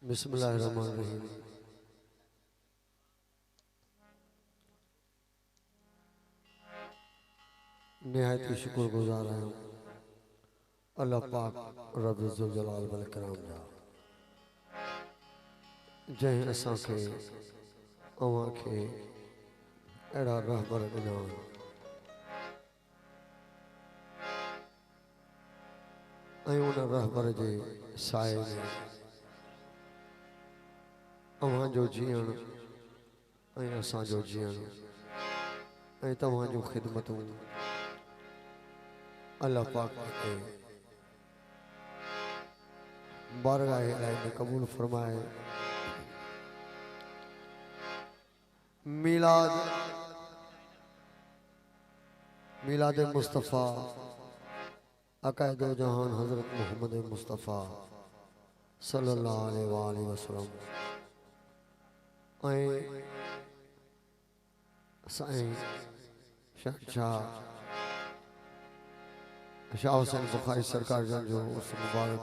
बिस्मिल्लाहिर्रहमानिर्रहीम। निहायत ही शुक्रगुजार आहियूं अल्लाह पाक रब ज़ुल जलाल वल इकराम जा जंहिं असांखे अव्हांखे अहिड़ा रहबर ॾिना ऐं उन रहबर जे साए में अव्हांजो जीअण ऐं असांजो जीअण ऐं तव्हांजूं ख़िदमतूं अल्लाह पाक के बारगाह इलाही में कबूल फरमाए। मिलाद मुस्तफ़ा अकायदो जहान हज़रत मोहम्मद मुस्तफ़ा सल्लल्लाहु अलैहि वसल्लम ऐं साईं शहंशाह शाह हुसैन बुखारी सरकार जन जो उस मुबारक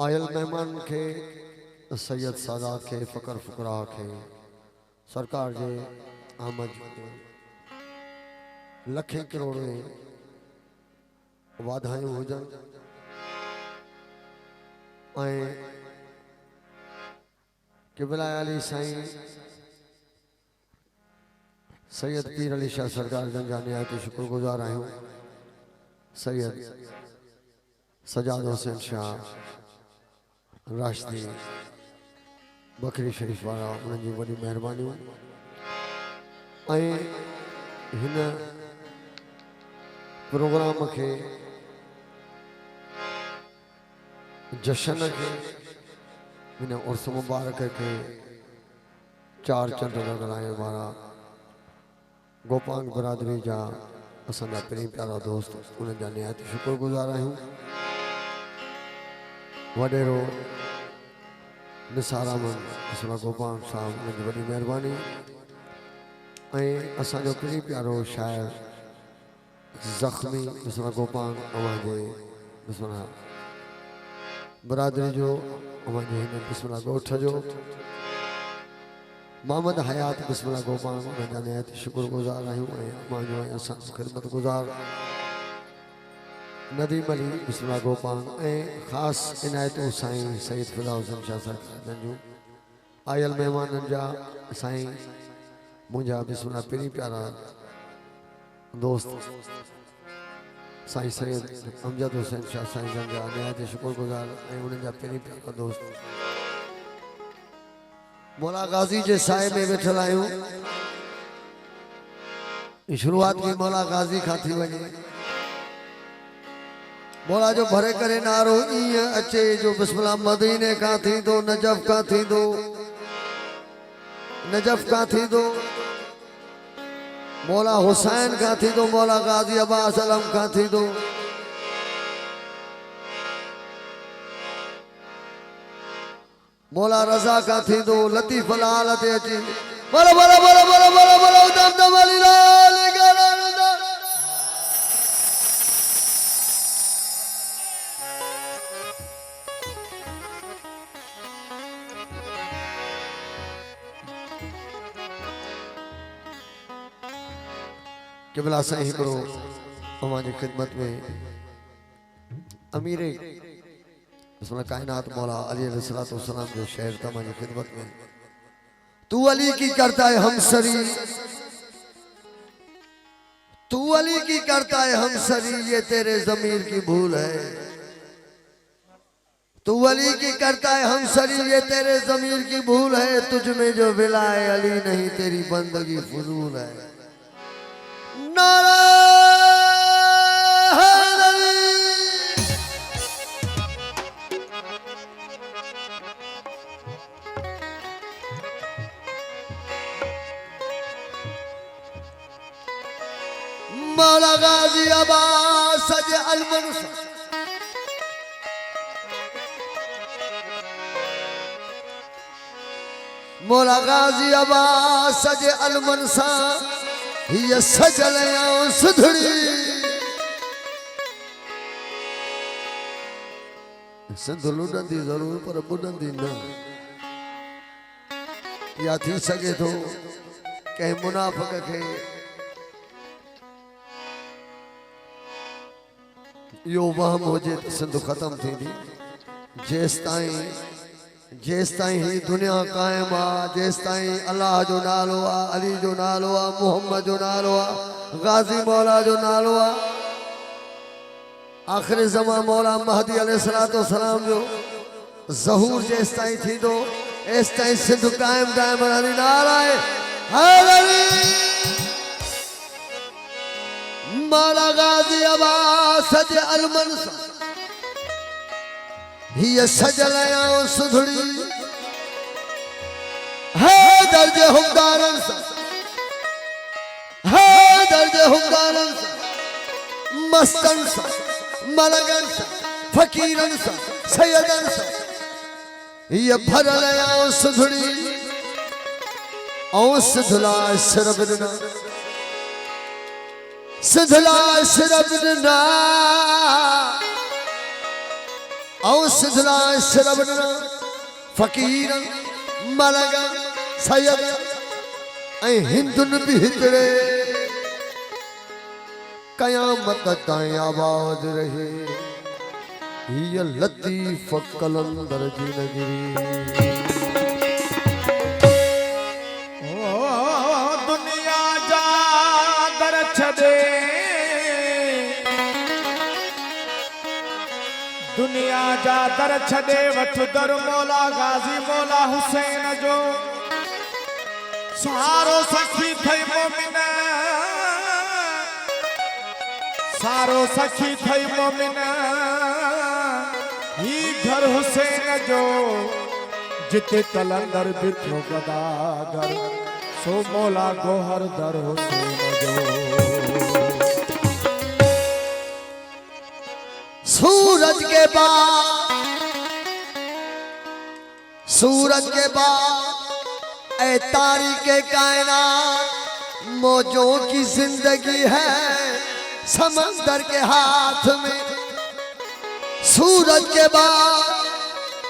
आयल मेहमान के सैयद सादात के फ़कर फुकरा के सरकार जे आमद लखें करोड़े वाधायूं हुजन ऐं क़िबला अली साईं सैयद पीर अली शाह सरकार जन जा निहायत शुक्रगुजार आहियूं। सैयद सजाद हुसैन शाह राशदी बकरी शरीफ वारा उन्हनि जी वॾी महिरबानियूं ऐं हिन प्रोग्राम के जश्न के हिन उर्स मुबारक के चार चंद लॻाइण वारा गोपांग बरादरी जा असांजा प्रेम प्यारा दोस्त उन्हनि जा निहायत शुक्रगुजार आहियूं। वॾेरो निसार अहमद असां गोपांग साहब उन्हनि जी वॾी महिरबानी ऐं असांजो प्रेम प्यारो शाइर ज़ख्मी असां गोपांग अव्हांजे बिस्मिल्लाह बरादरी जो अव्हांजे हिन बिस्मिल्लाह ॻोठ जो मोहम्मद हयात बिस्मिल्लाह गोपांग उन्हनि जा निहायत शुक्रगुजार आहियूं ऐं अव्हांजो ऐं असां ख़िदमत गुज़ार नदीम अली बिस्मिल्लाह गोपांग ऐं ख़ासि इनायतूं साईं सईद फिदा हुसैन शाह सरकार जूं आयल महिमाननि जा साईं मुंहिंजा बिस्मिल्लाह पहिरीं प्यारा दोस्त साईं सैयद अमजद हुसैन शाह साईं जन जा निहायत शुक्रगुजार ऐं उन्हनि जा पहिरीं प्यारा दोस्त मौला गाज़ी जे साए में वेठल आहियूं। शुरुआत भी मौला गाज़ी खां थी वञे। मौला जो भरे करे नारो ईअं अचे जो बिस्मिल्लाह मदीने खां थींदो नजफ खां थींदो नजफ खां थींदो मौला हुसैन खां थींदो मौला गाज़ी अब्बास अलम खां थींदो मौला रज़ा का थी दो लतीफ़ लाल ते अची बोलो बोलो बोलो बोलो बोलो बोलो दम दम अली लाल क़िबला साईं हिकिड़ो अव्हांजी ख़िदमत में अमीर कायनात मौला अली अलैहिस्सलाम जो शेर तमारी खिदमत में तू अली की करता है हमसरी तू अली की करता है हमसरी ये तेरे ज़मीर की भूल है तू अली की करता है हमसरी ये तेरे ज़मीर की भूल है तुझ में जो विलाए अली नहीं तेरी बंदगी फजूल है नारा मौला गाज़ी अब्बास अलमनसा मौला गाज़ी अब्बास अलमनसा ये सजल सुधड़ी सिंध लुॾंदी ज़रूर पर ॿुॾंदी न। या थी सके थो कंहिं मुनाफ़िक़ खे इहो वहम हुजे त सिंध ख़तम थींदी। जेसि ताईं ही दुनिया क़ाइम आहे, जेसि ताईं अलाह जो नालो आहे, अली जो नालो आहे, मोहम्मद जो नालो आहे, गाज़ी मौला जो नालो आहे, आख़िरी ज़मा मौला महदी अलैहिस्सलाम जो ज़हूर जेसि ताईं थींदो एसि ताईं सिंध क़ाइम रहंदी। नाराए हैदरी मौला गाज़ी अब्बास जे अलमन सां हीअ सजल आऊं सुधड़ी हैदर जे हुक्मदारनि सां, हैदर जे हुक्मदारनि सां, मस्तनि सां, मलंगनि सां, फ़क़ीरनि सां, सैयदनि सां हीअ भरल आऊं सुधड़ी ऐं सिधला सिर बि ॾिना, सिधला सिर बि ॾिना ऐं सिधला सिर बि ॾिना फ़क़ीरनि, मलंगनि, सैयदनि ऐं हिंदुनि बि हिकिड़े क़यामत ताईं आबाद रहे हीअ लतीफ़ कलंदर जी नगरी। दुनिया जा दर छॾे, दुनिया जा दर छॾे वठ दर मौला गाज़ी मौला हुसैन जो सहारो सखी थई मोमिन, सारो सखी थई मोमिन ही घर हुसैन जो जिते कलंदर बिठो गदागर सो मौला गोहर दर हुसैन जो। सूरज के बाद ए तारीख़ कायनात मौजों की जिंदगी है समंदर के हाथ में। सूरज के बाद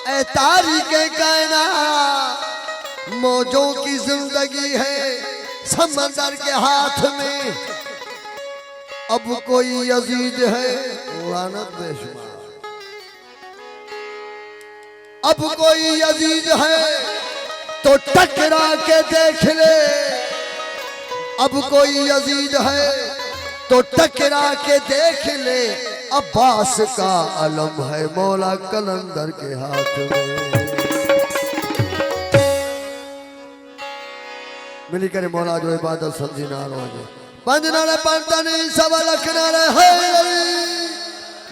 ए तारीख़ कायनात मौजों की जिंदगी है समंदर के हाथ में। अब कोई अजीज है लानत बेशुमार, अब कोई अजीज है तो टकरा के देख ले, अब कोई अजीज है तो टकरा के देख ले, अब्बास का अलम है मौला कलंदर के हाथ में। मिली करे मौला जो इबादत समझी नारो जो पंज नारे पंतनी सब लख नारे है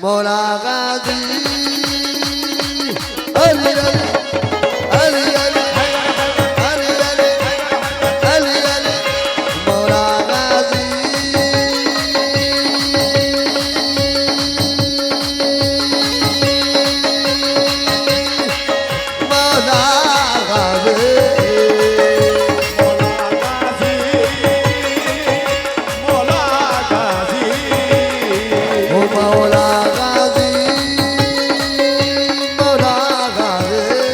मौला गाज़ी अली अली अली अली अली अली अली अली मौला गाज़ी मौला गाज़ी मौला गाज़ी मौला गाज़ी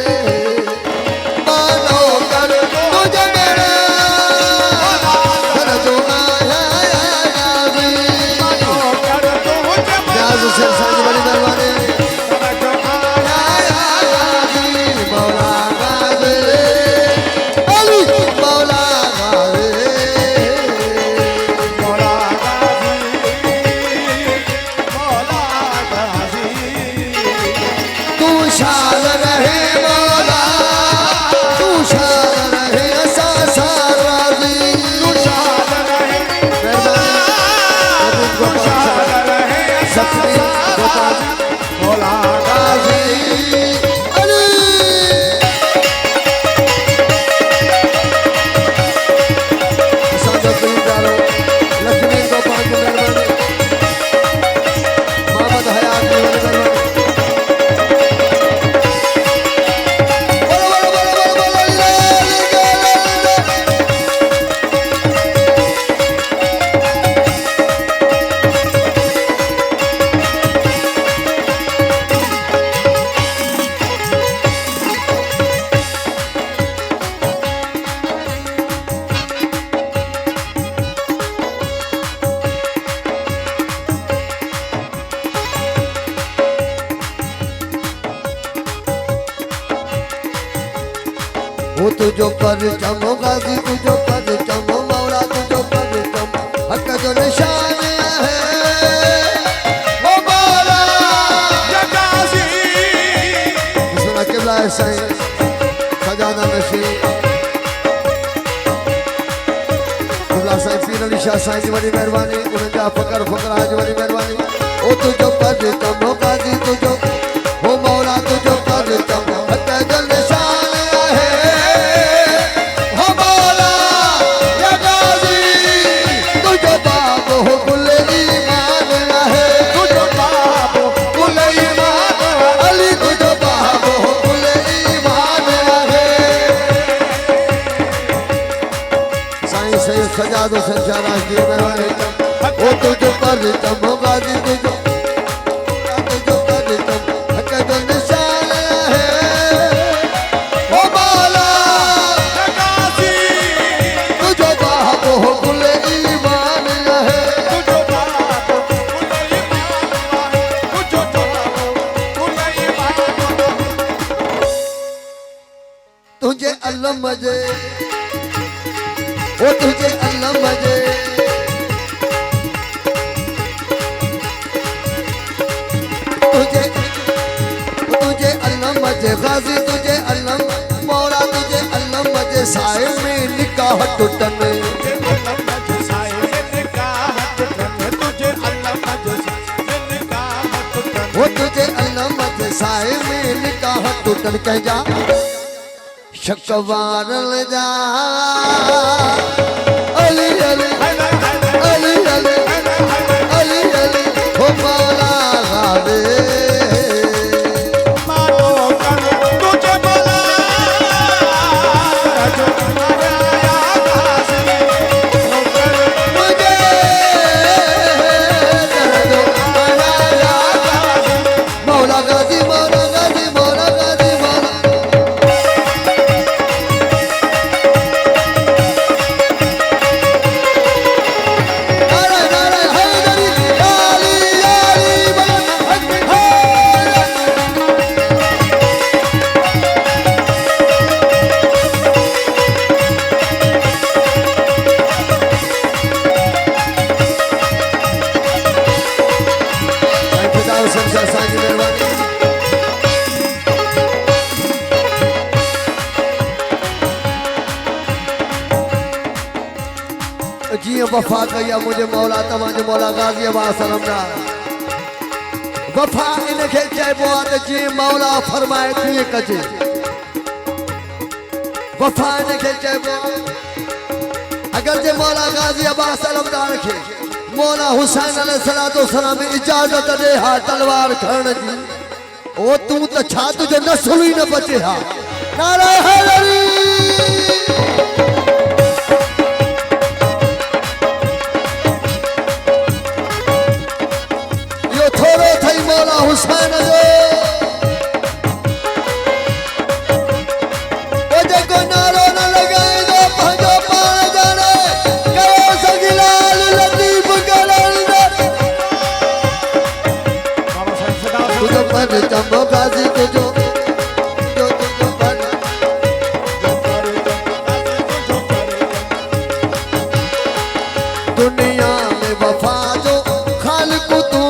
तुझो परचम गाजी तुझो परचम मौला तुझो परचम हक जो निशान है वो मौला या गाजी सुना किबला साईं सजादा नशीब किबला साईं पीर अली शाह साईं जी वॾी महिरबानी उन्हनि जा फ़क़र फ़क़रा जी वॾी महिरबानी ओ तुझो परचम गाजी तुझो वो मौला तुझो परचम हक जो निशान है वो मौला या गाजी तुझो बाप हो कुल ईमान है तुझो बाप कुल ईमान अली तुझो बाप हो कुल ईमान है साईं सैयद सजाद हुसैन शाह राजगी मेहरबानी ओ तुझो परचम गाजी तुझो परचम हक जो निशान है ओ मौला या गाजी तुझो बाप हो कुल ईमान है तुझो बाप कुल ईमान तुझो बाप कुल ईमान तुझे अलम जे ओ तुझे अलम जे तुझे अलम जे गाजी तुझे अलम मौला तुझे अलम जे साए में निकाह टुटन वो तुझे अलम जे साए में निकाह टुटन कह जा शकवार ले जा अली अली अली अली अली अली हो मौला गावे मुझे दर्द आया मौला गाजी मौला गाजी मौला गाजी मौला नारे नारे हैदरी याली याली खुदा हुसैन शाह साईं जी मेहरबानी जीअं वफ़ा कई आहे मुंहिंजे मौला तव्हांजे मौला गाज़ी अब्बास सलम डार वफ़ा इनखे चइबो आहे त जीअं मौला फरमाए तीअं कजे वफ़ा इनखे चइबो आहे अगरि जे मौला गाज़ी अब्बास सलम डार खे मौला हुसैन अलैहिस्सलाम इजाज़त ॾे हा तलवार खणण जी ओ तूं त छा तुंहिंजो नसुल ई न बचे हा नारे हैदरी यो थोरो थई मौला हुसैन जो ओ जेको नारो न लॻाईंदो पंहिंजो पाण ॼाणे कयो सगिलाल लतीफ़ कलंदर तुझो परचम गाज़ी तुझो तुझो दुनिया में वफ़ा जो ख़ालिक़ तू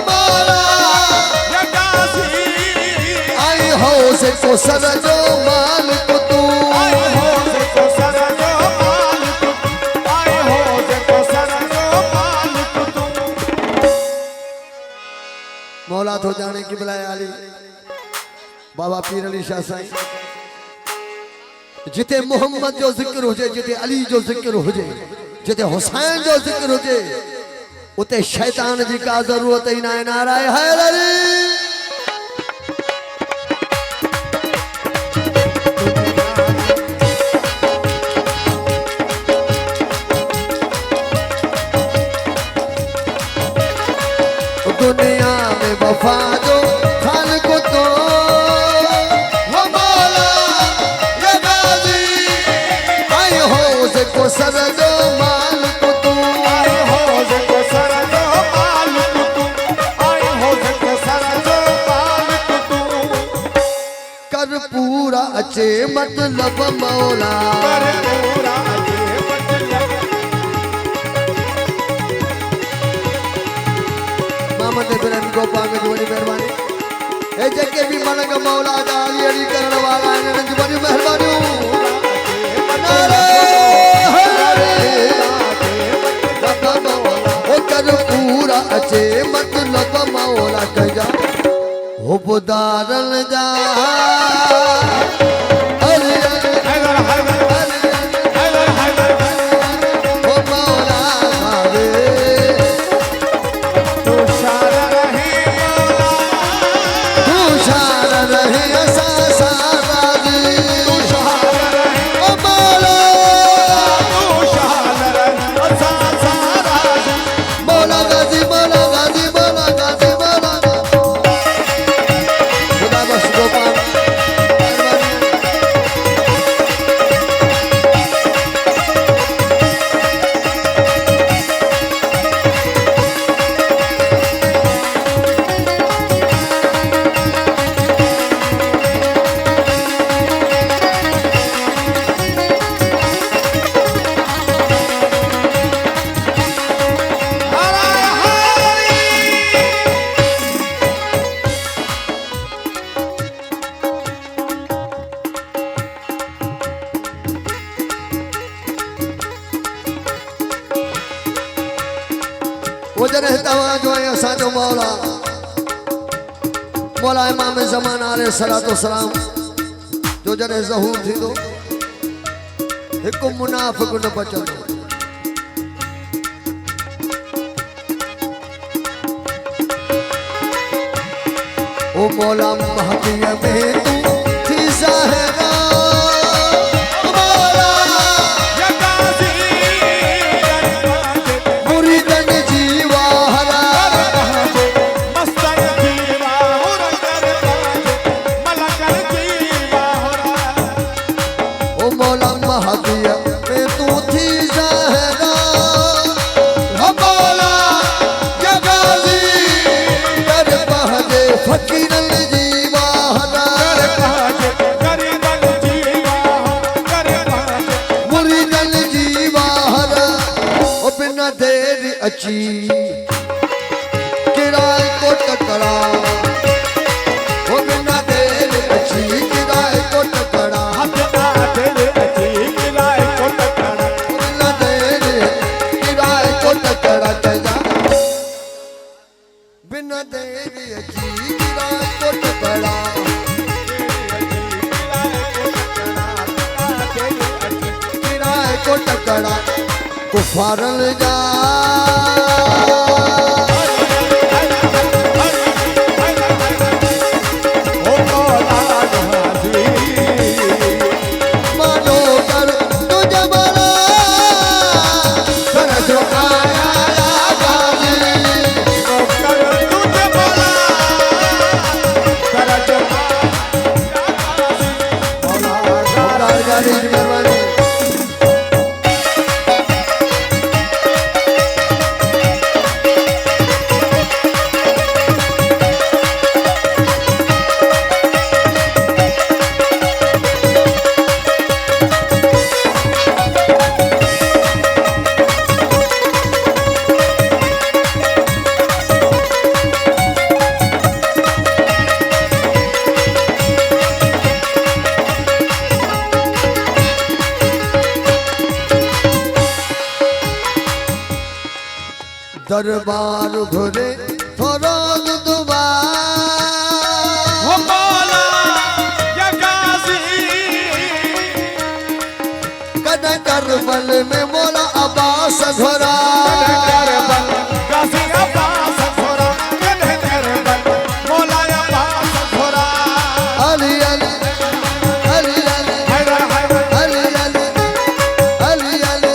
मौला आई हो से को सर जो मालिक तू मौला तो जाने की बुलाए अली बाबा पीर अली शाह साईं जिते मोहम्मद जो जिक्र हुजे जिते अली जो जिक्र हुजे जिते हुसैन जो जिक्र हुजे उते शैतान जी का जरूरत ही ना है नाराए हैदरी दुनिया में वफा जो खालिक तो वो मौला या गाज़ी आई हो से को सर जो मालिक तू कर पूरा अच अचे मतलब मौला कर पूरा अचे मतलब मामन फिर को पांग जी बड़ी मेहरबानी ए जके भी मनग मौला गाली अड़ी करण वाला इन्हनि जी बड़ी मेहरबानी ओ कर पूरा अचे मतलब मौला कजा हो बुदारन जा अरे हैदर हैदर हैदर हैदर ओ मौला आवे तो शार रहे मौला तू शार रहे असा सारा जी तू शार रहे ओ मौला तू शार रहे असा सारा मौला गाजी मौला गाजी मौला गाजी मौला खुदा बस गोपाल वो जॾहिं तव्हां जो ऐं असांजो मौला मौला इमाम ज़मान अलैहि सलातो सलाम जो जॾहिं ज़हूर थींदो हिकु मुनाफ़िक़ न बचंदो ओ मौला महदीअ में तू थी ज़ाहिरा मौला जगासी मुरीदन जी वाहरा मस्तन जीवा हुर कर मलकन जीवा हुर ओ मौला महदीअ में तू थी ज़ाहिरा ओ मौला जगाजी कर बहजे फकीरन जी वाहरा गरीबन जीवा कर मुरीदन जी वाहरा ओ बिना देर अची किराए को टकरा ओ बिना देर अची किराए को टकरा हथना तेरे अची किराए को टकरा बिना देर किराए को टकरा कजा बिना देर अची किराए को टकरा किराए को टकरा कुफारन जा मानो कर तुझे बड़ा कर जो आया या गाजी मौला गाजी की मेहरबानी दरबार घुरे थोड़ा दुबार कद करबल में मौला अब्बास घोरा अली अली अली अली अली अली अली अली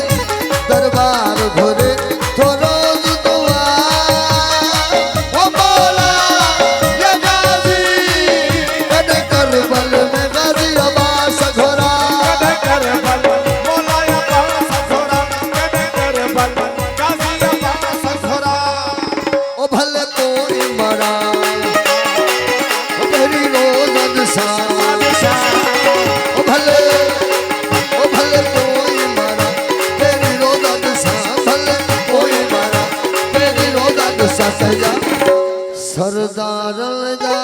दरबार घुरे थोड़ा दुबार ओ मौला ये गाजी कद करबल में गाजी अब्बास घोरा कर बल सजा सरदार जा